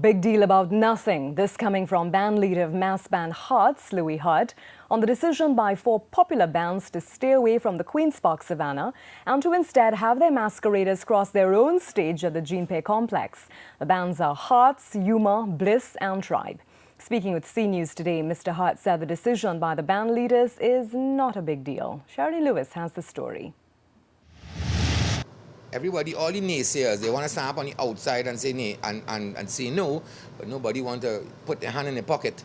Big deal about nothing. This coming from band leader of mass band Hearts, Louis Hart, on the decision by 4 popular bands to stay away from the Queen's Park Savannah and to instead have their masqueraders cross their own stage at the Jean-Pierre complex. The bands are Hearts, Humor, Bliss and Tribe. Speaking with C News today, Mr. Hart said the decision by the band leaders is not a big deal. Shirley Lewis has the story. Everybody, all the naysayers, they want to stand up on the outside and say and say no, but nobody want to put their hand in their pocket.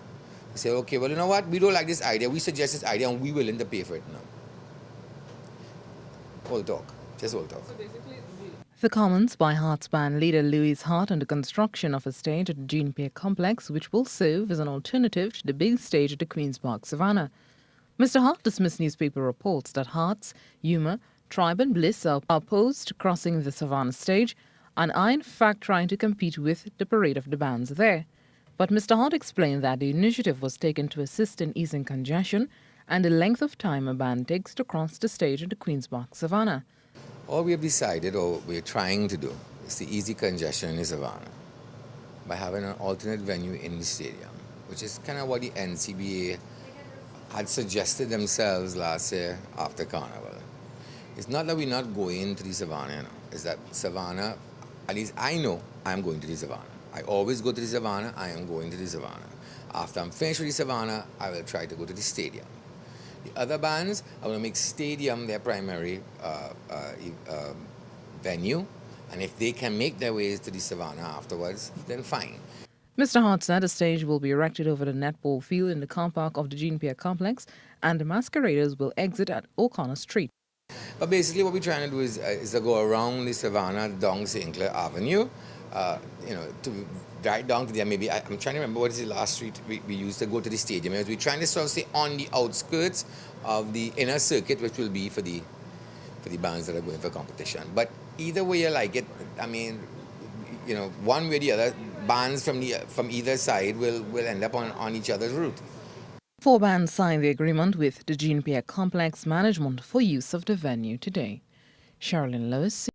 They say, okay, well, you know what? We don't like this idea. We suggest this idea, and we're willing to pay for it now. All talk, just all talk. The comments by Hearts band leader Louis Hart on the construction of a stage at the Jean-Pierre complex, which will serve as an alternative to the big stage at the Queen's Park Savannah. Mr. Hart dismissed newspaper reports that Hearts, Humor, Tribe and Bliss are opposed to crossing the Savannah stage and are in fact trying to compete with the parade of the bands there. But Mr. Hart explained that the initiative was taken to assist in easing congestion and the length of time a band takes to cross the stage at the Queen's Park Savannah. All we have decided, or we're trying to do, is to ease the congestion in the Savannah by having an alternate venue in the stadium, which is kind of what the NCBA had suggested themselves last year after Carnival. It's not that we're not going to the Savannah, you know. It's that Savannah, at least I know I'm going to the Savannah. I always go to the Savannah, I am going to the Savannah. After I'm finished with the Savannah, I will try to go to the stadium. The other bands, I will make stadium their primary venue, and if they can make their ways to the Savannah afterwards, then fine. Mr. Hart said a stage will be erected over the netball field in the car park of the Jean-Pierre complex, and the masqueraders will exit at O'Connor Street. But basically what we're trying to do is to go around the Savannah down St. Clair Avenue, to right down to there. Maybe I'm trying to remember what is the last street we used to go to the stadium. We're trying to sort of stay on the outskirts of the inner circuit, which will be for the bands that are going for competition. But either way you like it, I mean, you know, one way or the other, bands from either side will end up on each other's route. 4 bands signed the agreement with the Jean-Pierre complex management for use of the venue today. Shirley Lewis.